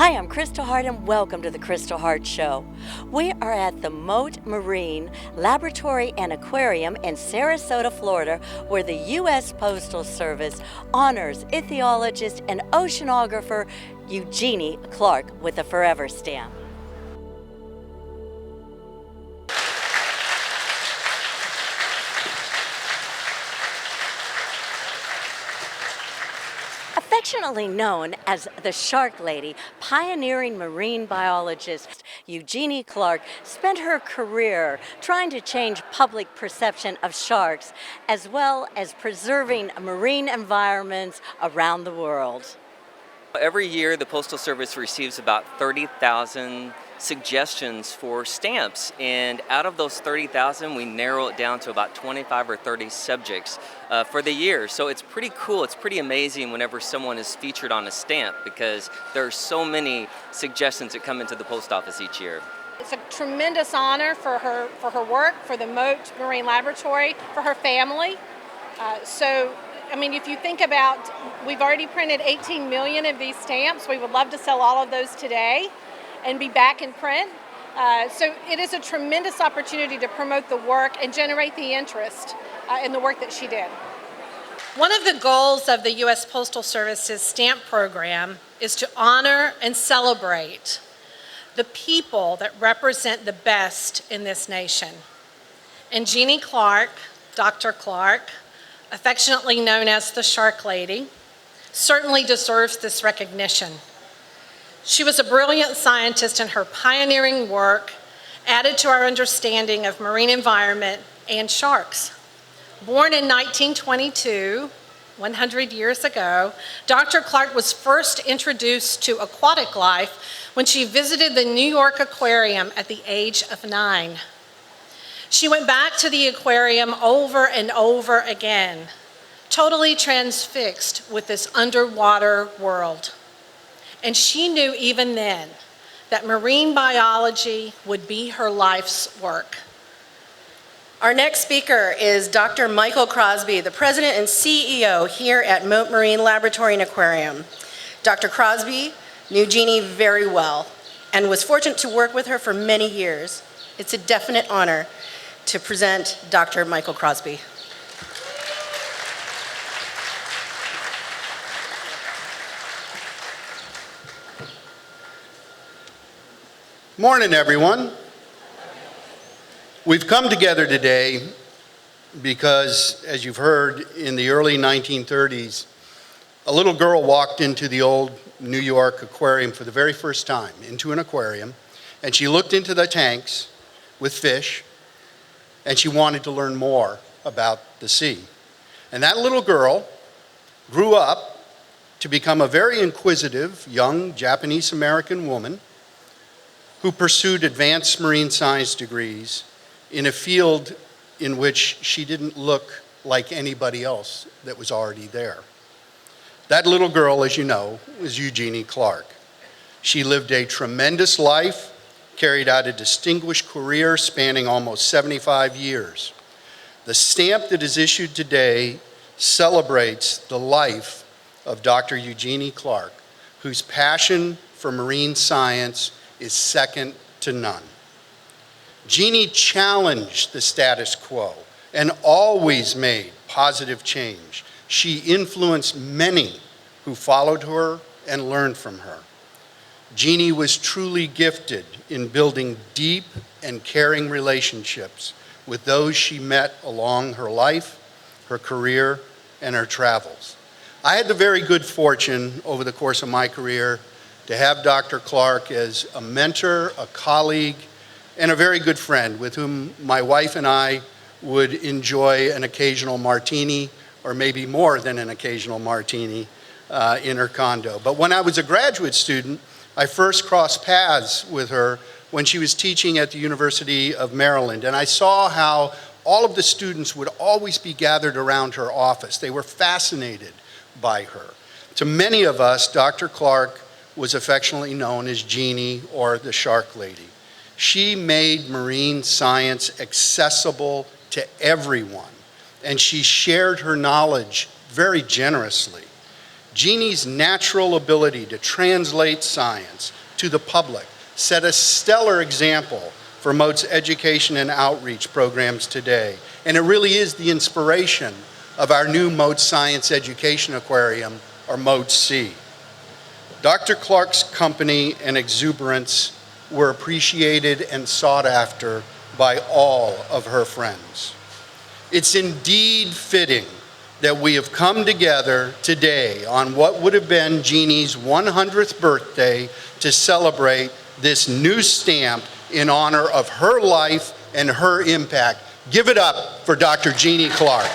Hi, I'm Kristal Hart and welcome to the Kristal Hart Show. We are at the Mote Marine Laboratory and Aquarium in Sarasota, Florida, where the U.S. Postal Service honors ichthyologist and oceanographer Eugenie Clark with a Forever stamp. Affectionately known as the Shark Lady, pioneering marine biologist Eugenie Clark spent her career trying to change public perception of sharks, as well as preserving marine environments around the world. Every year, the Postal Service receives about 30,000 suggestions for stamps, and out of those 30,000, we narrow it down to about 25 or 30 subjects for the year. So it's pretty cool, it's pretty amazing whenever someone is featured on a stamp, because there are so many suggestions that come into the post office each year. It's a tremendous honor for her work, for the Mote Marine Laboratory, for her family. I mean, if you think about, we've already printed 18 million of these stamps. We would love to sell all of those today and be back in print. So it is a tremendous opportunity to promote the work and generate the interest in the work that she did. One of the goals of the U.S. Postal Service's stamp program is to honor and celebrate the people that represent the best in this nation. And Eugenie Clark, Dr. Clark, affectionately known as the Shark Lady, certainly deserves this recognition. She was a brilliant scientist, and her pioneering work added to our understanding of marine environment and sharks. Born in 1922, 100 years ago, Dr. Clark was first introduced to aquatic life when she visited the New York Aquarium at the age of 9. She went back to the aquarium over and over again, totally transfixed with this underwater world. And she knew even then that marine biology would be her life's work. Our next speaker is Dr. Michael Crosby, the president and CEO here at Mote Marine Laboratory and Aquarium. Dr. Crosby knew Eugenie very well and was fortunate to work with her for many years. It's a definite honor to present Dr. Michael Crosby. Morning, everyone. We've come together today because, as you've heard, in the early 1930s, a little girl walked into the old New York Aquarium for the very first time, into an aquarium, and she looked into the tanks with fish, and she wanted to learn more about the sea. And that little girl grew up to become a very inquisitive young Japanese-American woman who pursued advanced marine science degrees in a field in which she didn't look like anybody else that was already there. That little girl, as you know, was Eugenie Clark. She lived a tremendous life, carried out a distinguished career spanning almost 75 years. The stamp that is issued today celebrates the life of Dr. Eugenie Clark, whose passion for marine science is second to none. Eugenie challenged the status quo and always made positive change. She influenced many who followed her and learned from her. Eugenie was truly gifted in building deep and caring relationships with those she met along her life, her career, and her travels. I had the very good fortune over the course of my career to have Dr. Clark as a mentor, a colleague, and a very good friend with whom my wife and I would enjoy an occasional martini, or maybe more than an occasional martini, in her condo. But when I was a graduate student, I first crossed paths with her when she was teaching at the University of Maryland, and I saw how all of the students would always be gathered around her office. They were fascinated by her. To many of us, Dr. Clark was affectionately known as Eugenie or the Shark Lady. She made marine science accessible to everyone, and she shared her knowledge very generously. Eugenie's natural ability to translate science to the public set a stellar example for Mote's education and outreach programs today. And it really is the inspiration of our new Mote Science Education Aquarium, or Mote Sea. Dr. Clark's company and exuberance were appreciated and sought after by all of her friends. It's indeed fitting that we have come together today on what would have been Eugenie's 100th birthday to celebrate this new stamp in honor of her life and her impact. Give it up for Dr. Eugenie Clark.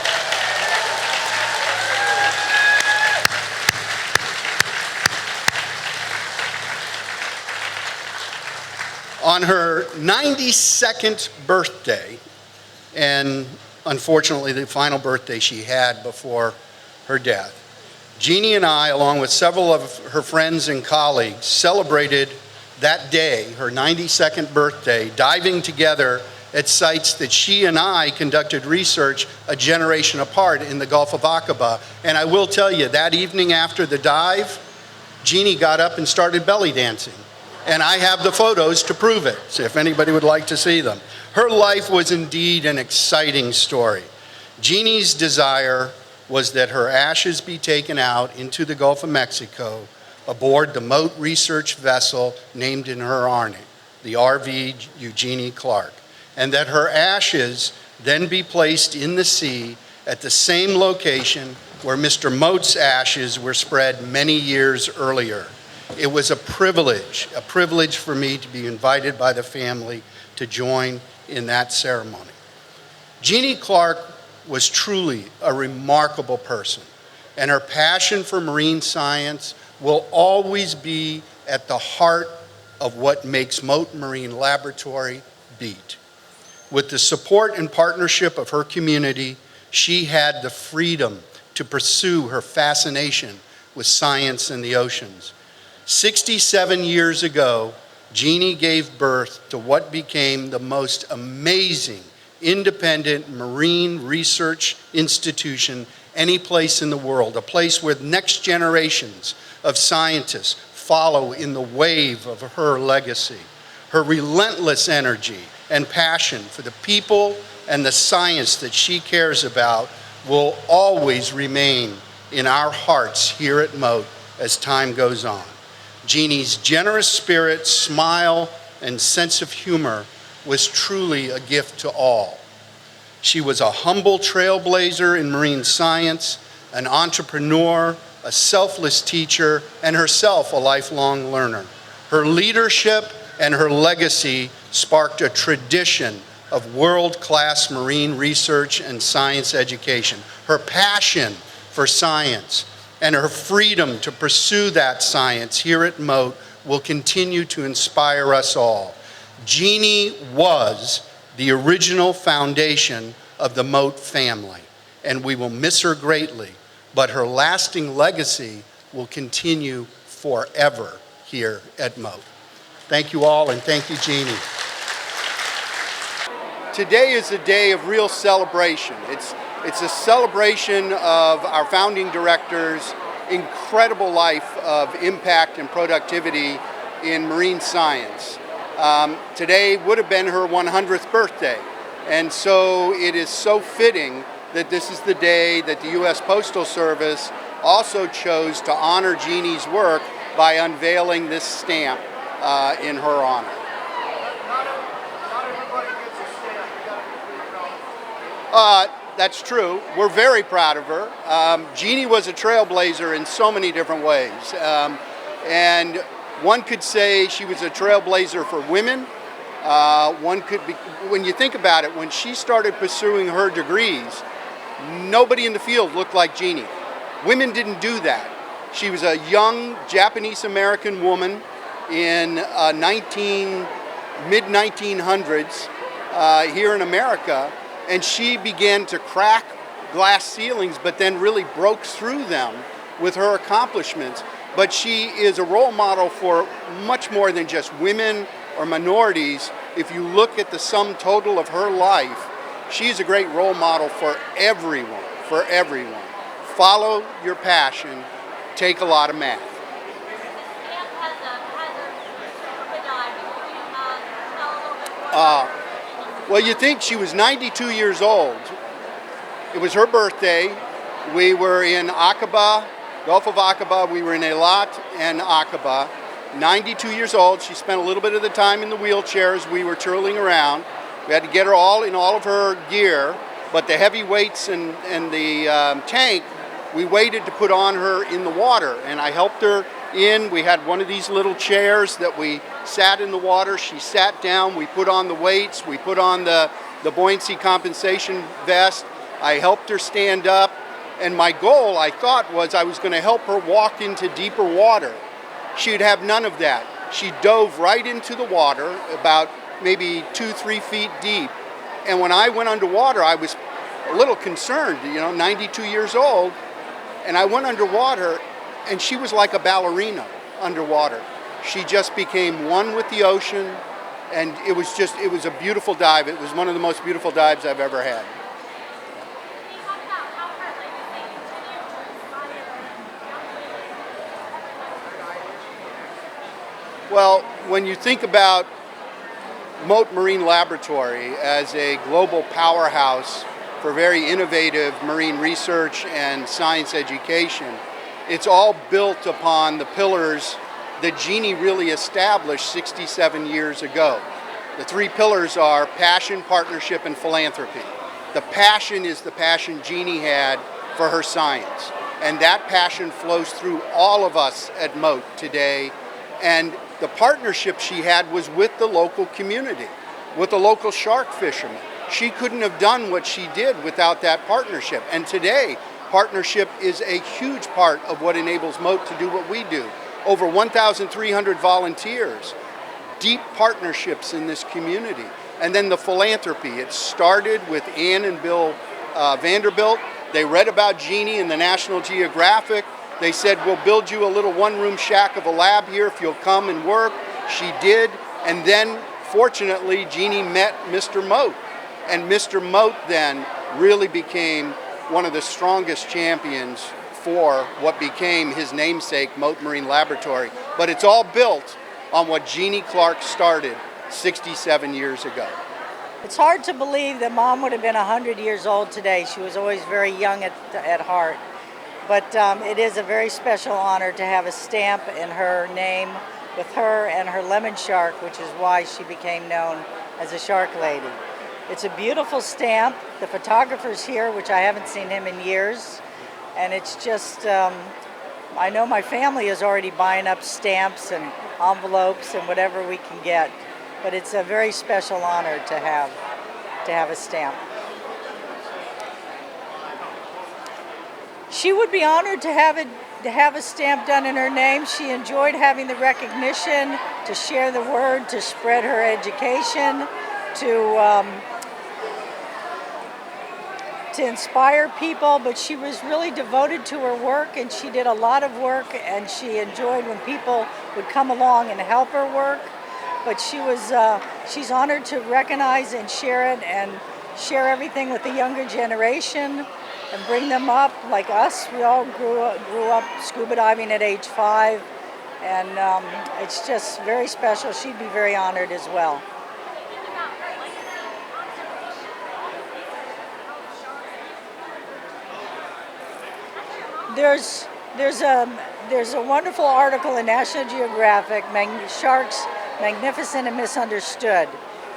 On her 92nd birthday, and unfortunately the final birthday she had before her death, Eugenie and I, along with several of her friends and colleagues, celebrated that day, her 92nd birthday, diving together at sites that she and I conducted research a generation apart in the Gulf of Aqaba. And I will tell you, that evening after the dive, Eugenie got up and started belly dancing. And I have the photos to prove it, so if anybody would like to see them. Her life was indeed an exciting story. Eugenie's desire was that her ashes be taken out into the Gulf of Mexico aboard the Mote research vessel named in her honor, the RV Eugenie Clark, and that her ashes then be placed in the sea at the same location where Mr. Mote's ashes were spread many years earlier. It was a privilege for me to be invited by the family to join in that ceremony. Eugenie Clark was truly a remarkable person, and her passion for marine science will always be at the heart of what makes Mote Marine Laboratory beat. With the support and partnership of her community, she had the freedom to pursue her fascination with science and the oceans. 67 years ago, Eugenie gave birth to what became the most amazing independent marine research institution any place in the world, a place where next generations of scientists follow in the wave of her legacy. Her relentless energy and passion for the people and the science that she cares about will always remain in our hearts here at Mote as time goes on. Eugenie's generous spirit, smile, and sense of humor was truly a gift to all. She was a humble trailblazer in marine science, an entrepreneur, a selfless teacher, and herself a lifelong learner. Her leadership and her legacy sparked a tradition of world-class marine research and science education. Her passion for science and her freedom to pursue that science here at Mote will continue to inspire us all. Eugenie was the original foundation of the Mote family, and we will miss her greatly, but her lasting legacy will continue forever here at Mote. Thank you all, and thank you, Eugenie. Today is a day of real celebration. It's a celebration of our founding director's incredible life of impact and productivity in marine science. Today would have been her 100th birthday, and so it is so fitting that this is the day that the U.S. Postal Service also chose to honor Eugenie's work by unveiling this stamp in her honor. That's true. We're very proud of her. Eugenie was a trailblazer in so many different ways. And one could say she was a trailblazer for women. When you think about it, when she started pursuing her degrees, nobody in the field looked like Eugenie. Women didn't do that. She was a young Japanese-American woman in mid-1900s here in America, and she began to crack glass ceilings, but then really broke through them with her accomplishments. But she is a role model for much more than just women or minorities. If you look at the sum total of her life, she's a great role model for everyone, Follow your passion, take a lot of math. Well, you think she was 92 years old. It was her birthday. We were in Aqaba, Gulf of Aqaba. We were in Eilat and Aqaba. 92 years old. She spent a little bit of the time in the wheelchair as we were twirling around. We had to get her all in all of her gear, but the heavy weights and the tank, we waited to put on her in the water, and I helped her in. We had one of these little chairs that we sat in the water. She sat down. We put on the weights. We put on the buoyancy compensation vest. I helped her stand up, and my goal, I thought, was I was going to help her walk into deeper water. She'd have none of that. She dove right into the water, about maybe 2-3 feet deep. And when I went underwater, I was a little concerned, 92 years old. And I went underwater, and she was like a ballerina underwater. She just became one with the ocean, and it was a beautiful dive. It was one of the most beautiful dives I've ever had. Well, when you think about Mote Marine Laboratory as a global powerhouse for very innovative marine research and science education, it's all built upon the pillars that Eugenie really established 67 years ago. The three pillars are passion, partnership, and philanthropy. The passion is the passion Eugenie had for her science, and that passion flows through all of us at Mote today. And the partnership she had was with the local community, with the local shark fishermen. She couldn't have done what she did without that partnership. And today, partnership is a huge part of what enables Mote to do what we do. Over 1,300 volunteers, deep partnerships in this community. And then the philanthropy. It started with Ann and Bill Vanderbilt. They read about Eugenie in the National Geographic. They said, we'll build you a little one-room shack of a lab here if you'll come and work. She did. And then, fortunately, Eugenie met Mr. Mote. And Mr. Mote then really became one of the strongest champions for what became his namesake, Mote Marine Laboratory. But it's all built on what Eugenie Clark started 67 years ago. It's hard to believe that Mom would have been 100 years old today. She was always very young at heart. But it is a very special honor to have a stamp in her name with her and her lemon shark, which is why she became known as a shark lady. It's a beautiful stamp. The photographer's here, which I haven't seen him in years. And it's just, I know my family is already buying up stamps and envelopes and whatever we can get. But it's a very special honor to have a stamp. She would be honored to have a stamp done in her name. She enjoyed having the recognition, to share the word, to spread her education, to inspire people, but she was really devoted to her work, and she did a lot of work, and she enjoyed when people would come along and help her work. But she's honored to recognize and share it, and share everything with the younger generation, and bring them up like us. We all grew up scuba diving at age 5, and it's just very special. She'd be very honored as well. There's a wonderful article in National Geographic, Sharks Magnificent and Misunderstood,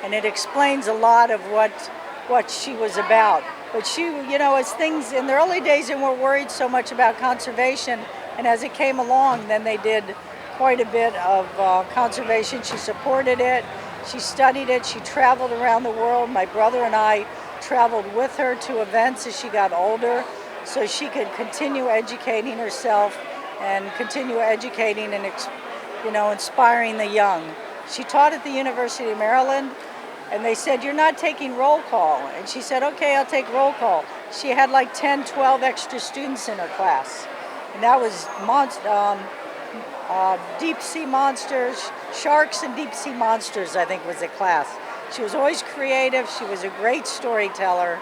and it explains a lot of what she was about. But she, as things in the early days, they weren't worried so much about conservation, and as it came along, then they did quite a bit of conservation. She supported it, she studied it, she traveled around the world. My brother and I traveled with her to events as she got older, so she could continue educating herself and continue educating and inspiring the young. She taught at the University of Maryland, and they said, "You're not taking roll call." And she said, "Okay, I'll take roll call." She had like 10, 12 extra students in her class. And that was deep sea monsters, sharks and deep sea monsters, I think was the class. She was always creative. She was a great storyteller.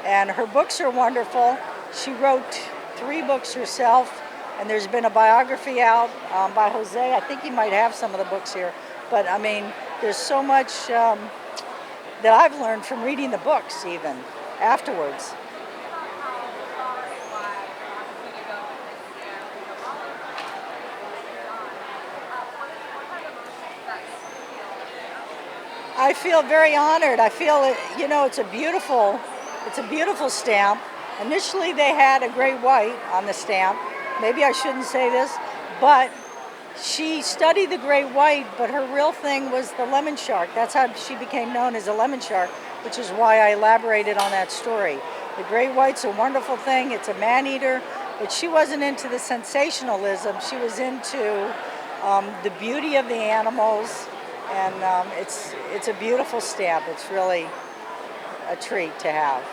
And her books are wonderful. She wrote 3 books herself. And there's been a biography out by Jose. I think he might have some of the books here. But I mean, there's so much that I've learned from reading the books even afterwards. I feel very honored. I feel, you know, it's a beautiful stamp. Initially, they had a great white on the stamp. Maybe I shouldn't say this, but she studied the great white, but her real thing was the lemon shark. That's how she became known as a lemon shark, which is why I elaborated on that story. The great white's a wonderful thing. It's a man-eater, but she wasn't into the sensationalism. She was into the beauty of the animals, and it's a beautiful stamp. It's really a treat to have.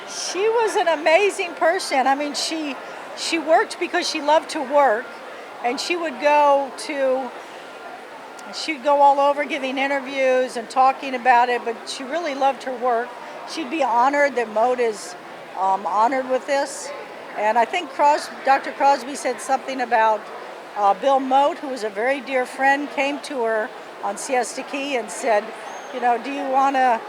She was an amazing person. I mean, she worked because she loved to work, and she'd go all over giving interviews and talking about it, but she really loved her work. She'd be honored that Mote is honored with this. And I think Dr. Crosby said something about Bill Mote, who was a very dear friend, came to her on Siesta Key and said, you know, do you want to,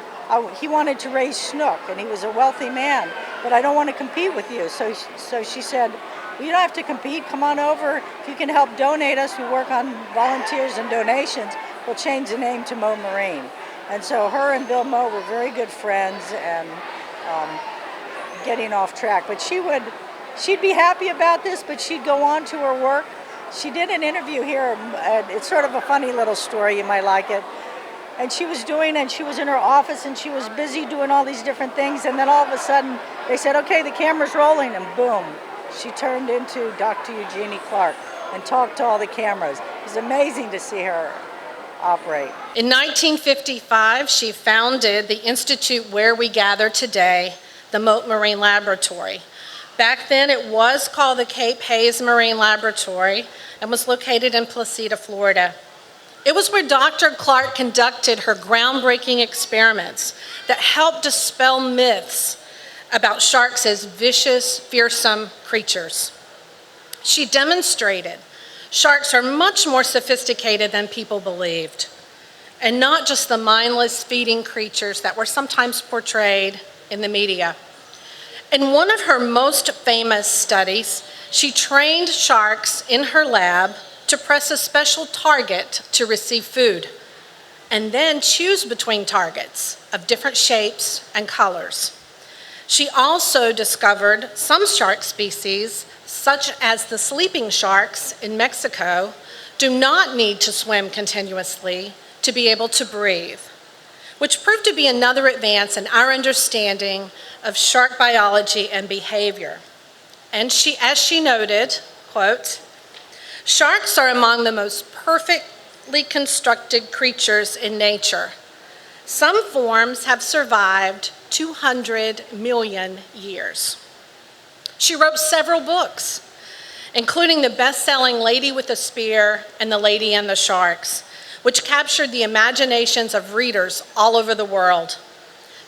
he wanted to raise snook, and he was a wealthy man, but I don't want to compete with you. So she said, well, you don't have to compete. Come on over. If you can help donate us, we work on volunteers and donations. We'll change the name to Mote Marine. And so her and Bill Mote were very good friends, and getting off track. But she'd be happy about this, but she'd go on to her work. She did an interview here. It's sort of a funny little story. You might like it. And she was in her office, and she was busy doing all these different things. And then all of a sudden, they said, okay, the camera's rolling, and boom, she turned into Dr. Eugenie Clark and talked to all the cameras. It was amazing to see her operate. In 1955, she founded the institute where we gather today, the Mote Marine Laboratory. Back then, it was called the Cape Haze Marine Laboratory and was located in Placida, Florida. It was where Dr. Clark conducted her groundbreaking experiments that helped dispel myths about sharks as vicious, fearsome creatures. She demonstrated sharks are much more sophisticated than people believed, and not just the mindless feeding creatures that were sometimes portrayed in the media. In one of her most famous studies, she trained sharks in her lab to press a special target to receive food, and then choose between targets of different shapes and colors. She also discovered some shark species, such as the sleeping sharks in Mexico, do not need to swim continuously to be able to breathe, which proved to be another advance in our understanding of shark biology and behavior. And as she noted, quote, sharks are among the most perfectly constructed creatures in nature. Some forms have survived 200 million years. She wrote several books, including the best-selling Lady with a Spear and The Lady and the Sharks, which captured the imaginations of readers all over the world.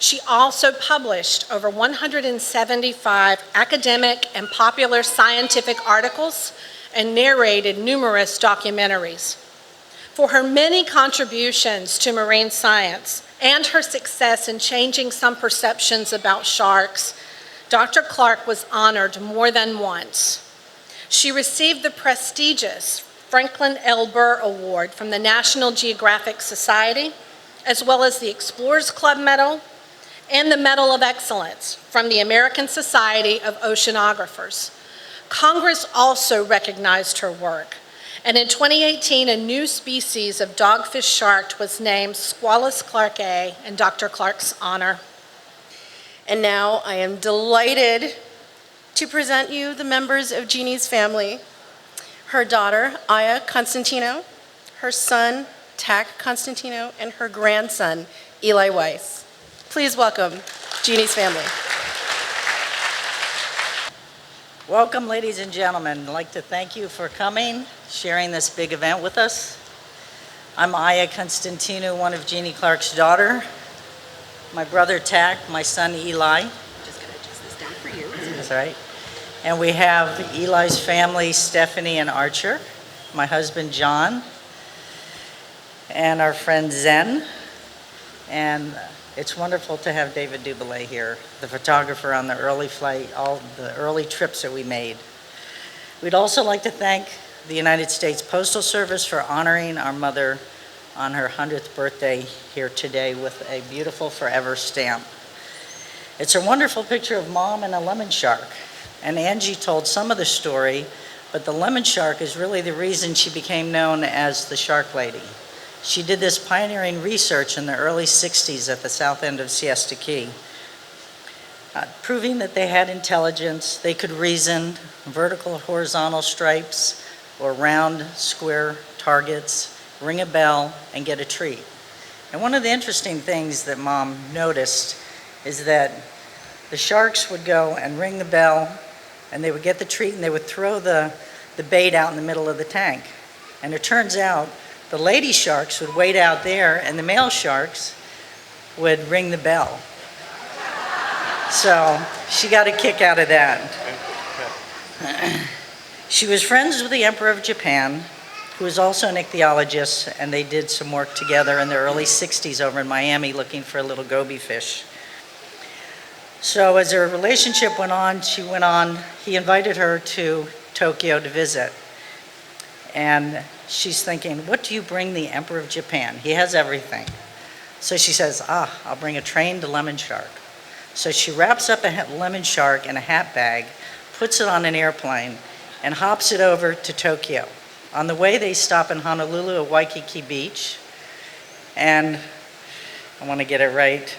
She also published over 175 academic and popular scientific articles and narrated numerous documentaries. For her many contributions to marine science and her success in changing some perceptions about sharks, Dr. Clark was honored more than once. She received the prestigious Franklin L. Burr Award from the National Geographic Society, as well as the Explorers Club Medal and the Medal of Excellence from the American Society of Oceanographers. Congress also recognized her work, and in 2018, a new species of dogfish shark was named Squalus clarkae in Dr. Clark's honor. And now I am delighted to present you the members of Jeannie's family. Her daughter, Aya Constantino, her son, Tack Constantino, and her grandson, Eli Weiss. Please welcome Jeannie's family. Welcome, ladies and gentlemen. I'd like to thank you for coming, sharing this big event with us. I'm Aya Constantino, one of Eugenie Clark's daughter. My brother Tack, my son Eli. That's right. And we have Eli's family, Stephanie and Archer, my husband John, and our friend Zen. And it's wonderful to have David Dubélé here, the photographer on the early flight, all the early trips that we made. We'd also like to thank the United States Postal Service for honoring our mother on her 100th birthday here today with a beautiful forever stamp. It's a wonderful picture of Mom and a lemon shark. And Angie told some of the story, but the lemon shark is really the reason she became known as the Shark Lady. She did this pioneering research in the early 60s at the south end of Siesta Key, proving that they had intelligence, they could reason, vertical, horizontal stripes, or round, square targets, ring a bell, and get a treat. And one of the interesting things that Mom noticed is that the sharks would go and ring the bell, and they would get the treat, and they would throw the bait out in the middle of the tank. And it turns out the lady sharks would wait out there, and the male sharks would ring the bell. So she got a kick out of that. She was friends with the Emperor of Japan, who was also an ichthyologist, and they did some work together in the early 60s over in Miami looking for a little goby fish. So as their relationship went on, he invited her to Tokyo to visit. And she's thinking, what do you bring the Emperor of Japan? He has everything. So she says, I'll bring a trained lemon shark. So she wraps up a lemon shark in a hat bag, puts it on an airplane, and hops it over to Tokyo. On the way, they stop in Honolulu at Waikiki Beach. And I want to get it right.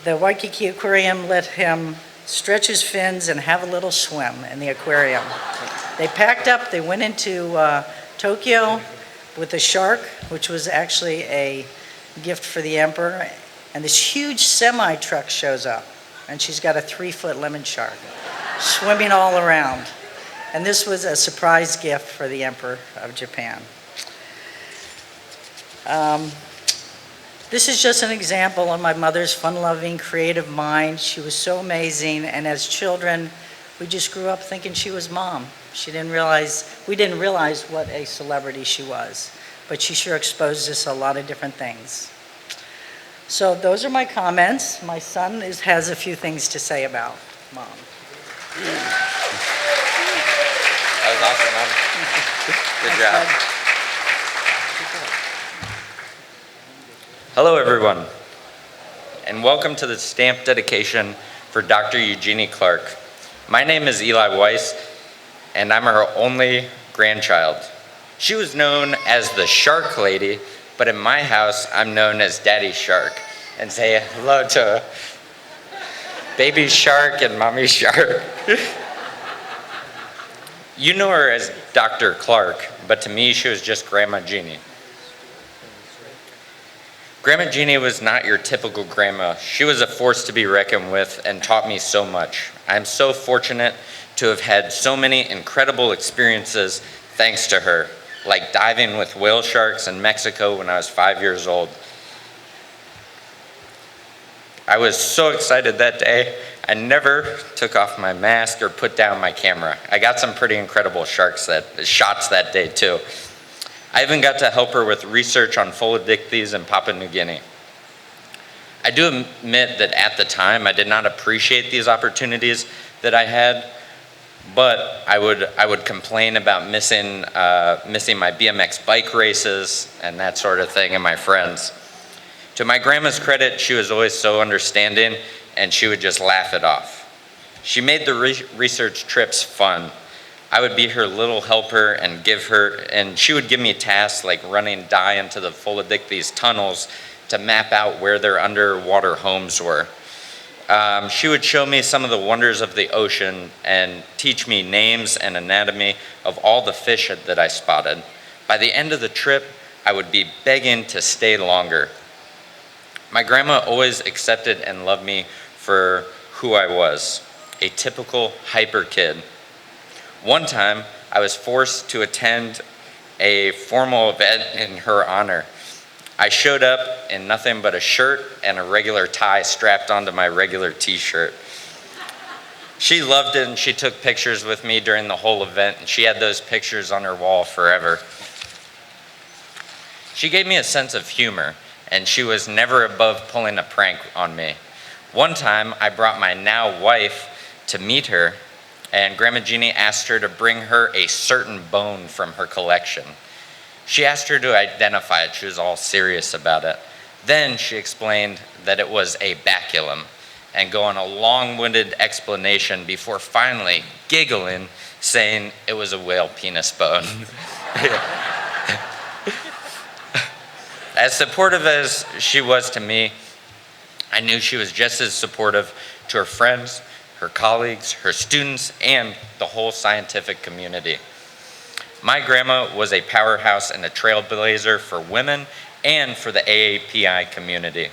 The Waikiki Aquarium let him stretch his fins and have a little swim in the aquarium. They packed up, they went into Tokyo with a shark, which was actually a gift for the emperor, and this huge semi-truck shows up, and she's got a 3-foot lemon shark swimming all around. And this was a surprise gift for the Emperor of Japan. This is just an example of my mother's fun-loving, creative mind. She was so amazing, and as children, we just grew up thinking she was Mom. We didn't realize what a celebrity she was, but she sure exposed us to a lot of different things. So those are my comments. My son has a few things to say about Mom. That was awesome, Mom. Good job. Hello, everyone, and welcome to the stamp dedication for Dr. Eugenie Clark. My name is Eli Weiss, and I'm her only grandchild. She was known as the Shark Lady, but in my house, I'm known as Daddy Shark. And say hello to Baby Shark and Mommy Shark. You know her as Dr. Clark, but to me, she was just Grandma Jeannie. Grandma Jeannie was not your typical grandma. She was a force to be reckoned with and taught me so much. I'm so fortunate to have had so many incredible experiences thanks to her, like diving with whale sharks in Mexico when I was 5 years old. I was so excited that day, I never took off my mask or put down my camera. I got some pretty incredible shots that day too. I even got to help her with research on Pholodictes in Papua New Guinea. I do admit that at the time I did not appreciate these opportunities that I had, but I would complain about missing my BMX bike races and that sort of thing and my friends. To my grandma's credit, she was always so understanding and she would just laugh it off. She made the research trips fun. I would be her little helper and she would give me tasks like running dye into the Pholodictes tunnels to map out where their underwater homes were. She would show me some of the wonders of the ocean and teach me names and anatomy of all the fish that I spotted. By the end of the trip, I would be begging to stay longer. My grandma always accepted and loved me for who I was, a typical hyper kid. One time, I was forced to attend a formal event in her honor. I showed up in nothing but a shirt and a regular tie strapped onto my regular t-shirt. She loved it, and she took pictures with me during the whole event, and she had those pictures on her wall forever. She gave me a sense of humor, and she was never above pulling a prank on me. One time, I brought my now wife to meet her, and Grandma Jeannie asked her to bring her a certain bone from her collection. She asked her to identify it. She was all serious about it. Then she explained that it was a baculum, and go on a long-winded explanation before finally giggling, saying it was a whale penis bone. As supportive as she was to me, I knew she was just as supportive to her friends, her colleagues, her students, and the whole scientific community. My grandma was a powerhouse and a trailblazer for women and for the AAPI community.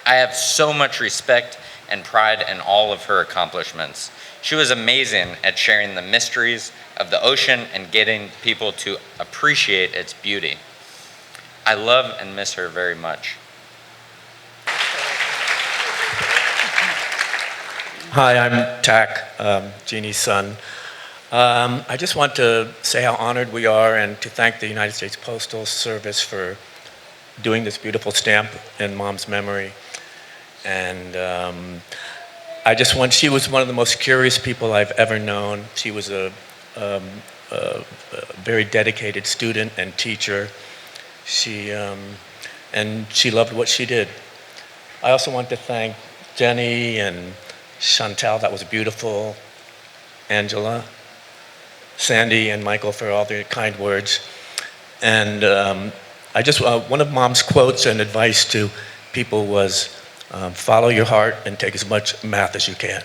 I have so much respect and pride in all of her accomplishments. She was amazing at sharing the mysteries of the ocean and getting people to appreciate its beauty. I love and miss her very much. Hi, I'm Tack, Jeannie's son. I just want to say how honored we are and to thank the United States Postal Service for doing this beautiful stamp in Mom's memory. And she was one of the most curious people I've ever known. She was a very dedicated student and teacher. And she loved what she did. I also want to thank Jenny and Chantal, that was beautiful. Angela, Sandy, and Michael for all their kind words. And one of Mom's quotes and advice to people was, follow your heart and take as much math as you can.